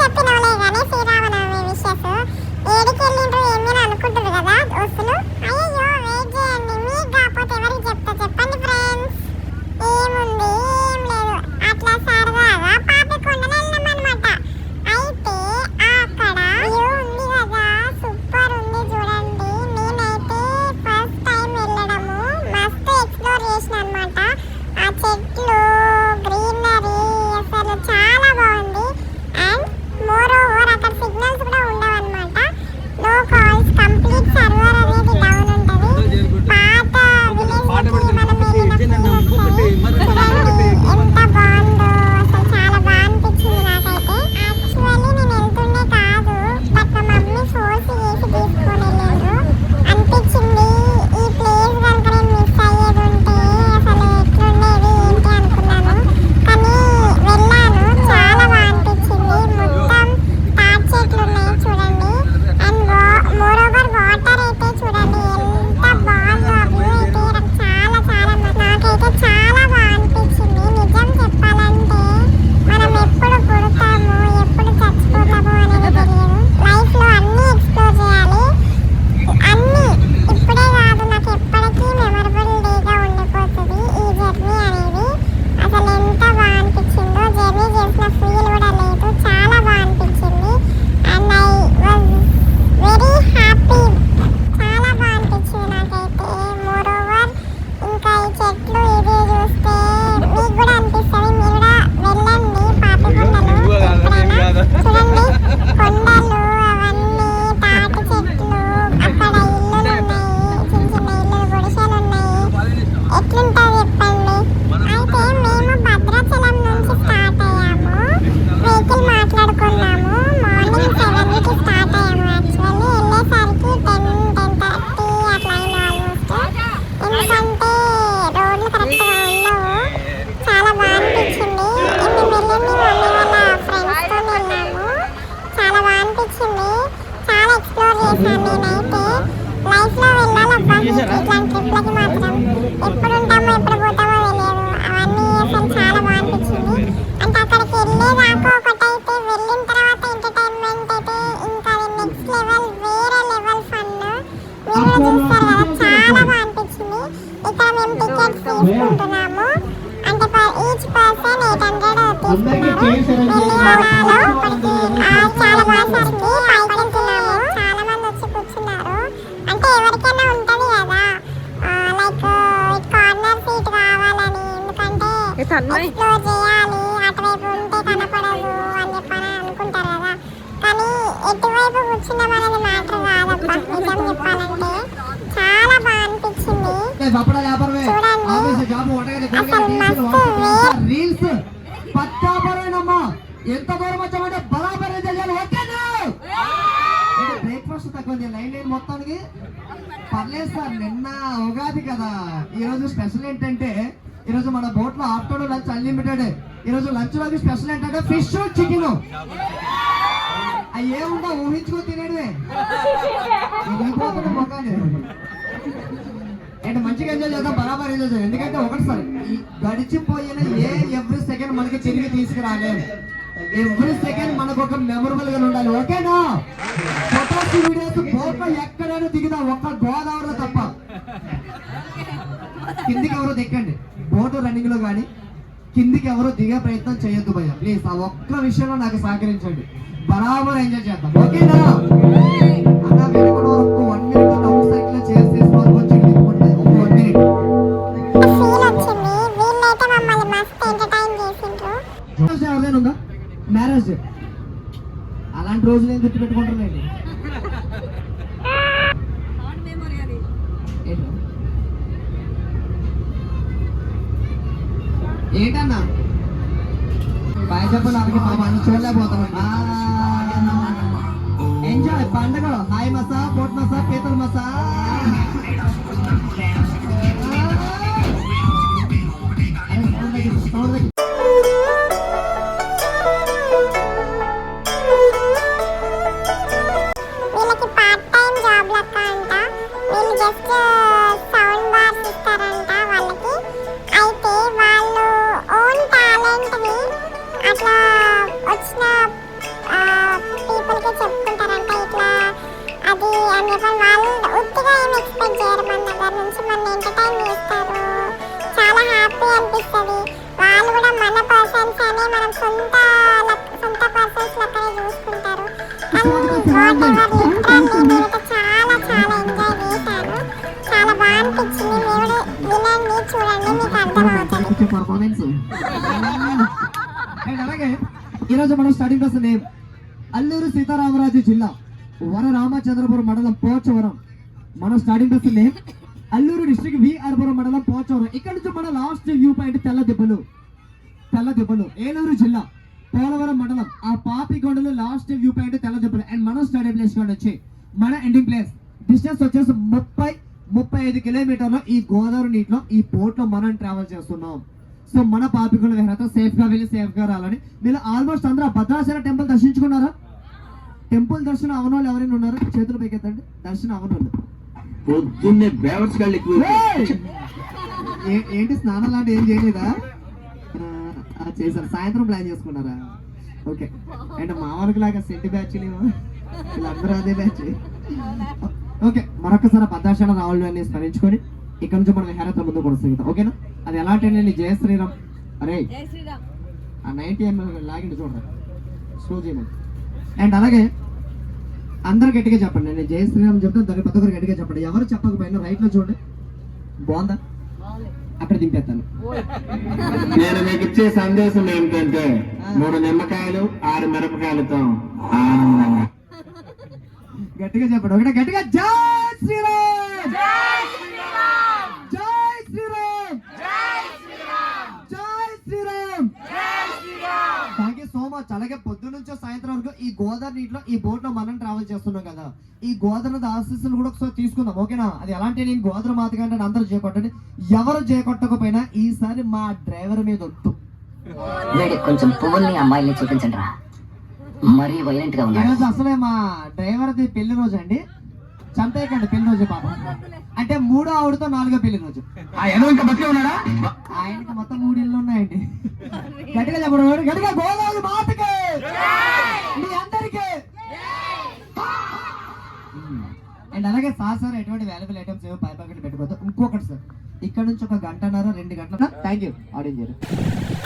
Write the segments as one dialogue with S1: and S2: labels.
S1: చెప్పినవలే కానీ శ్రీరామనవమి విషెస్ ఏడికి వెళ్ళిండ్రు ఏమి అనుకుంటారు కదా దోస్తులు. అయ్యో వెయిట్ చేయండి, మీకు కాకపోతే ఎవరికి చెప్తా చెప్పండి ఫ్రెండ్స్. ఏముంది ఏం లేదు, అట్లా సరదాగా పాపికొండలు వెళ్ళామన్నమాట. అయితే అక్కడ వ్యూ ఉంది కదా, సూపర్ ఉంది చూడండి. నేనైతే ఫస్ట్ టైం వెళ్ళడము మస్తు ఎక్స్ప్లోర్ చేసిన అనమాట. ఆ చెట్లు గ్రీనరీ అసలు చాలా బాగుంది. అండ్ మోర్ ఓవర్ అక్కడ సిగ్నల్స్ కూడా ఉండవన్నమాట. నో కాల్స్, కంప్లీట్ సర్వర్ అనేది డౌన్ ఉంటుంది. పాత విలేజ్ మనం ఎంత బాగుందో అసలు చాలా బాగా అనిపించింది నాకైతే. యాక్చువల్లీ నేను వెళ్తుండే కాదు, బట్ మా మమ్మీ ఫోర్స్ చేసి తీసుకొని వెళ్ళారు. అనిపించింది ఈ ప్లేస్ కనుక నేను మిస్ అయ్యేది ఉంటే అసలు ఎట్లుండేది ఏంటి అనుకున్నాను. కానీ వెళ్ళాను, చాలా బాగా అనిపించింది. మొత్తం తాటి చెట్లు ఉన్నాయి చూడండి. అండ్ మోర్ ఓవర్ వాటర్ అయితే చూడండి ఎంత బాగుందో. ఆ వ్యూ అయితే నాకు చాలా చాలా నాకైతే చాలా బాగా అనిపించింది. నిజం చెప్పాలంటే మనం ఎప్పుడు పుడతాము ఎప్పుడు చచ్చిపోతాము అనేది తెలియదు. లైఫ్లో అన్నీ ఎక్స్ప్లోర్ చేయాలి. అన్నీ ఇప్పుడే కాదు, నాకు ఎప్పటికీ మెమరబుల్ డేగా ఉండిపోతుంది ఈ జర్నీ అనేది. అసలు ఎంత బాగా అనిపించిందో, జర్నీ చేసిన ఫీల్ కూడా లేదు, చాలా బాగా అనిపించింది. And I was very happy, చాలా బాగా అనిపించింది నాకైతే. మోర్ ఓవర్ ఇంకా ఈ చెట్లు ఇది చూస్తే మీకు కూడా అనిపిస్తుంది, మీరు కూడా వెళ్ళండి పాపికొండలు ఎప్పుడైనా. చూడండి కొండలు అవన్నీ, తాటి చెట్లు, అక్కడ ఇల్లులు ఉన్నాయి, చిన్న చిన్న ఇల్లులు, గుడిసెలు ఉన్నాయి. ఎట్లుంటుంది చెప్పండి. అయితే మేము భద్రాచలం నుంచి స్టార్ట్ అయ్యాము. వెహికల్ మాట్లాడుకున్నాము. మార్నింగ్ 7కి స్టార్ట్ అయ్యాము. యాక్చువల్లీ వెళ్ళేసరికి 10-10:30 అట్లా అయింది ఆల్మోస్ట్. ఎందుకంటే రోడ్లు కరెక్ట్గా ఉండవు. చాలా బాగా అనిపించింది. మేము వెళ్ళింది మమ్మీ వాళ్ళ ఫ్రెండ్స్తో వెళ్ళాము. చాలా బాగా అనిపించింది, చాలా ఎక్స్ప్లోర్ చేశాను నేనైతే. లైఫ్లో వెళ్ళాలబ్బా ఇట్లాంటి ట్రిప్లకి మాత్రం. ఎప్పుడు ఉంటామో ఎప్పుడు పోతామో తెలియదు. అవన్నీ అసలు చాలా బాగా అనిపించింది. అంటే అక్కడికి వెళ్ళేదాకా ఒకటైతే, వెళ్ళిన తర్వాత ఎంటర్టైన్మెంట్ అయితే ఇంకా అది నెక్స్ట్ లెవెల్, వేరే లెవెల్ ఫన్. మీరు కూడా చూస్తారు కదా, చాలా బాగా అనిపించింది. ఇక్కడ మేము టికెట్స్ తీసుకుంటున్నాము. అంటే ఈచ్ పర్సన్ 800 తీసుకున్నారు. చాలా బాగా సరికి పైకి వెళ్తున్నాము. చాలా మంది వచ్చి కూర్చున్నారు. అంటే ఎవరికైనా ఉంటుంది కదా లైక్ కార్నర్ సీట్ కావాలని, ఎందుకంటే ఎక్స్ప్లోర్ చేయాలి, అటువైపు ఉంటే కనపడదు అని చెప్పని అనుకుంటారు కదా. కానీ ఎటువైపు కూర్చున్నాం అనేది మ్యాటర్ కాదబ్బా, నిజం చెప్పాలంటే చాలా బాగా అనిపించింది. చూడండి అసలు మస్తు
S2: రీల్స్ పచ్చాపరేనమ్మా. ఎంత దూరం వచ్చామంటే బరాబరే చేయాలి. ఓకేనా? బ్రేక్ఫాస్ట్ తక్కువ లైన్ మొత్తానికి పర్లేదు సార్. నిన్న ఉగాది కదా, ఈరోజు స్పెషల్ ఏంటంటే ఈరోజు మన బోట్ లో ఆఫ్టర్నూన్ లంచ్ అన్లిమిటెడ్. ఈరోజు లంచ్ లోకి స్పెషల్ ఏంటంటే ఫిష్ చికెన్. అవి ఏముందా ఊహించుకొని తినేడువే మొక్కని. అంటే మంచిగా ఎంజాయ్ చేద్దాం, బరాబర్ ఎంజాయ్ చేద్దాం. ఎందుకంటే ఒకటిసారి గడిచిపోయిన ఎవ్రీ సెకండ్ మనకి తిరిగి తీసుకురాలేదు. ఎవ్రీ సెకండ్ మనకు ఒక మెమరబుల్ గా ఉండాలి. ఓకేనా? ఫొటోస్ వీడియోస్ బోట్ లో ఎక్కడైనా దిగుదాం, ఒక్క గోదావరిలో తప్ప. కిందికి ఎవరో దిక్కండి, బోటు రన్నింగ్ లో కానీ కిందికి ఎవరో దిగే ప్రయత్నం చేయొద్దు భయ్య ప్లీజ్. ఆ ఒక్క విషయంలో నాకు సహకరించండి, బరాబర్ ఎంజాయ్ చేద్దాం. ఓకేనా? అలా వెళ్ళకుండా 1 minute అవుట్ సైకిల్ చేసి తీసుకోవాలి. కొంచెం తిప్పుకుంటే 1 minute ఎవరిదైనా మ్యారేజ్ అలాంటి రోజులు ఏం గుర్తు పెట్టుకుంటారులేండి. ఏంటన్నా బాయ్ చెప్పండి. వాళ్ళకి మా మనం చూడలేకపోతామండి. ఎంజాయ్ పండుగ. హాయ్ మసా, బోట్ మసా, పీతల మసా.
S1: వీళ్ళకి పార్ట్ టైం జాబ్ లెక్క అంట. వీళ్ళు జస్ట్ సౌండ్ బార్స్ ఇస్తారంట వాళ్ళకి. అయితే వాళ్ళు ఓన్ టాలెంట్ ని అట్లా వచ్చిన సొంత పర్సన్స్ లెక్కనే చూసుకుంటారు. కానీ వాటెవర్ లిటరల్లీ నేనైతే చాలా చాలా ఎంజాయ్ చేశాను. చాలా బాగా అనిపించింది. మీరు వినండి, చూడండి, మీకు అర్థమవుతుంది.
S2: పర్ఫార్మెన్స్. అండ్ అలాగే ఈరోజు మనం స్టార్టింగ్ వస్తుంది అల్లూరు సీతారామరాజు జిల్లా వరరామచంద్రపురం మండలం పోచవరం. మనం స్టార్టింగ్ వస్తుంది అల్లూరు డిస్ట్రిక్ట్ విఆర్పురం మండలం పోచవరం. ఇక్కడ నుంచి మన లాస్ట్ వ్యూ పాయింట్ తెల్ల దిబ్బలు ఏలూరు జిల్లా పోలవరం మండలం ఆ పాపికొండలు లాస్ట్ వ్యూ పాయింట్ తెల్ల దిబ్బలు. అండ్ మనం స్టార్ట్ ప్లేస్ వచ్చి మన ఎండింగ్ ప్లేస్ డిస్టెన్స్ వచ్చేసి 35 కిలోమీటర్లు ఈ గోదావరి నీటిలో ఈ బోట్ లో మనం ట్రావెల్ చేస్తున్నాం. సో మన పాపికొండ విహారత సేఫ్ గా వెళ్ళి సేఫ్ గా రావాలని మీరు ఆల్మోస్ట్ అందరూ భద్రాచల టెంపుల్ దర్శించుకున్నారా? టెంపుల్ దర్శనం అవనోళ్ళు ఎవరైనా ఉన్నారు? చేతులు పైకెత్తండి. దర్శనం అవనోళ్ళు
S3: పొద్దున్నే బేవర్స్ గాళ్ళు ఎక్కువ.
S2: ఏంటి స్నానం లాంటి ఏం చేయలేదా? చేశారు. సాయంత్రం ప్లాన్ చేసుకున్నారా? ఓకే. అండ్ మా వాళ్ళకి లాగా సెంటి బ్యాచ్ వీళ్ళందరూ అదే బ్యాచ్. ఓకే, మరొకసారి భద్రాచలం రావాలి అని స్మరించుకొని ఇక్కడ నుంచి మనం విహారత ముందు కొనసాగుతాం. ఓకేనా? అది ఎలాంటి జయ శ్రీరామ్. అరే ఆ 90 లాగిండి చూడండి, స్లో చేయమని. అండ్ అలాగే అందరు గట్టిగా చెప్పండి. నేను జయ శ్రీరామ్ చెప్తాను, దాని ప్రతి ఒక్కరు గట్టిగా చెప్పండి. ఎవరు చెప్పకపోయినా రైట్ లో చూడండి. బాగుందా? అక్కడ దింపేస్తాను.
S3: నేను మీకు ఇచ్చే సందేశం ఏమిటంటే 3 నిమ్మకాయలు 6 మిరపకాయలతో ఆనందంగా
S2: గట్టిగా చెప్పండి. ఒకటే గట్టిగా జై శ్రీరామ్, జై శ్రీరామ్, జై శ్రీరామ్, జై Shriram. Thank you so much. అలాగే పొద్దు నుంచో సాయంత్రం వరకు ఈ గోదావరి నీటిలో ఈ బోట్ లో మనం ట్రావెల్ చేస్తున్నాం కదా, ఈ గోదావరి ఆశీస్సులు కూడా ఒకసారి తీసుకుందాం. ఓకేనా? అది ఎలాంటి నేను గోదావరి మాత కంటే అందరూ చేయకొట్టండి. ఎవరు చేయకొట్టకపోయినా ఈసారి మా డ్రైవర్ మీద వద్దు.
S4: వీడికి కొంచెం పువ్వుల్ని అమ్మాయిల్ని చూపించండి రా, మరీ వైలెంట్ గా ఉన్నాడు.
S2: ఈరోజు అసలే మా డ్రైవర్ది పెళ్లి రోజు అండి. చంపేయకండి పెళ్లి రోజు పాప. అంటే 3వ ఆవిడతో 4వ పెళ్లి రోజు.
S3: ఇంకా బతికే ఉన్నాడా?
S2: ఆయనకి మొత్తం 3 ఇళ్ళు ఉన్నాయండి. గట్టిగా చెప్పడం గట్టిగా గోదావరి మాతకి మీ అందరికీ. అండ్ అలాగే సార్ ఎటువంటి వాల్యుబుల్ ఐటమ్స్ ఏమో పై ప్యాకెట్ పెట్టుకోవద్దు. ఇంకొకటి సార్, ఇక్కడ నుంచి 1 గంటన్నర 2 గంటల. థ్యాంక్ యూ ఆడియన్స్ గారు.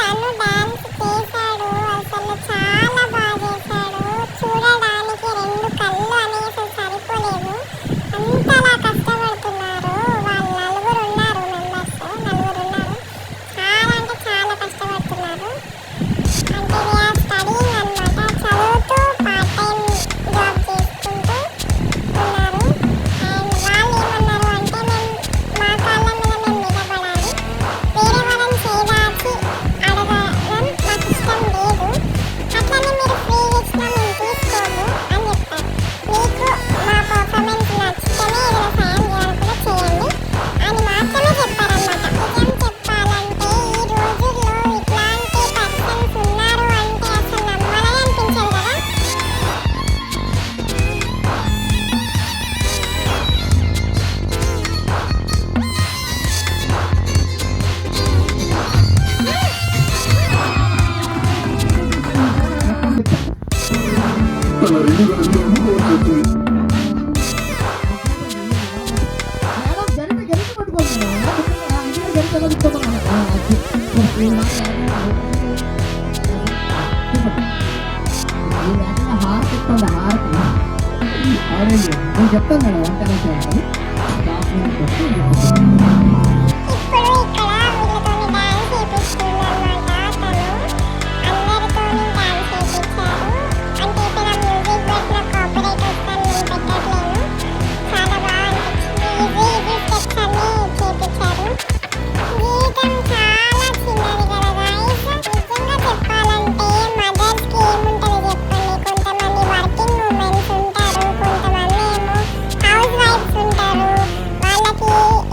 S1: తను డాన్స్ చేశాడు, అసలు చాలా బాగా చేశాడు. చూడడానికి 2 కళ్ళు అనేసి సరిపోలేదు, అంతలా కష్టపడుతున్నారు. వాళ్ళు 4 ఉన్నారు, మెంబర్స్ 4 ఉన్నారు. చాలా అంటే చాలా కష్టపడుతున్నారు. అంటే వీఆర్ స్టడీయింగ్ అనమాట, చదువుతూ పార్ట్ టైం జాబ్ చేసుకుంటూ ఉన్నారు. అండ్ వాళ్ళు ఏమన్నారు అంటే మా కాళ్ళ మీద మేము నిలబడాలి, వేరే వాళ్ళని చేదాచి అడగడం మాకు ఇష్టం లేదు, అట్లనే మీరు ఫ్రీ ఇచ్చినా మేము తీసుకోము అని చెప్పారు. మీకు మా పర్ఫార్మెన్స్ నచ్చితేనే ఏదైనా సాయం చేయాలి కూడా చేయండి అని మాత్రమే చెప్పారన్నమాట. నిజం చెప్పాలంటే ఈ రోజుల్లో ఇట్లాంటి పర్సన్స్ ఉన్నారు అంటే అసలు నమ్మాలని అనిపించదు కదా.
S3: తన 2 గంటలు అమ్ముకోవచ్చు.
S2: నేను చెప్తాను మేడం వంట చేయాలి.
S1: ఇప్పుడు ఇక్కడ వీళ్ళతోని డాన్స్ చేపిస్తుందన్నమాట. తను అందరితోని డాన్స్ చేపించారు. అంటే ఇక్కడ మ్యూజిక్ పెట్టిన కాపీరైట్ వస్తాను నేను పెట్టట్లేను. చాలా బాగా అనిపించింది. ఈజీ స్టెప్స్ అన్ని చేపించారు. గీతం చాలా చిన్నది కదా గాయ్స్. నిజంగా చెప్పాలంటే మదర్స్కి ఏముంటుంది చెప్పండి. కొంతమంది వర్కింగ్ ఉమెన్స్ ఉంటారు, కొంతమంది ఏమో హౌస్ వైఫ్స్ ఉంటారు. వాళ్ళకి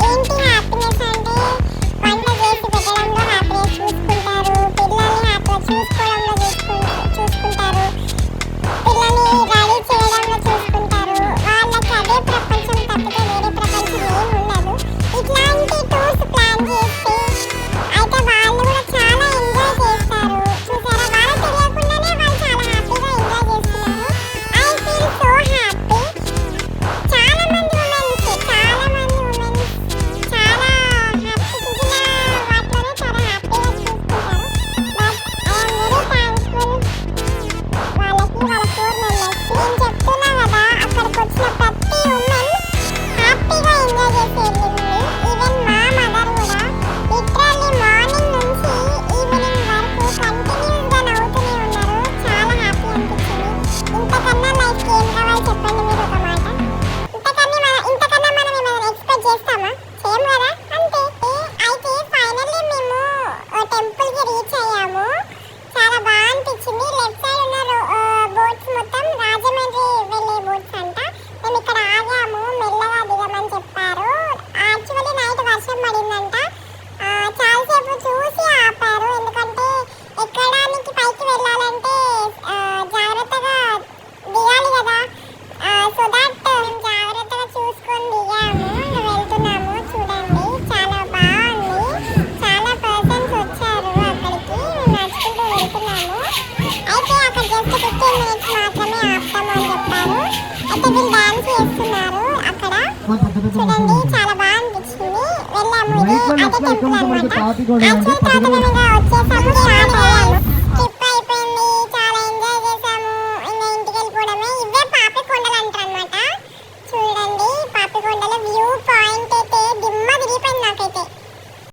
S1: ఏంటి హ్యాపీనెస్ చూడండి చాలా బాగా అనిపించింది. వెళ్ళాము. ఇది
S2: మైక్ లో
S1: అదే
S2: ఎట్లా
S1: టెంపుల్
S2: ఎక్కువ
S1: అన్నమాట.
S2: కాపీ కూడా
S1: యాక్చువల్ తాతగా వచ్చేసాము.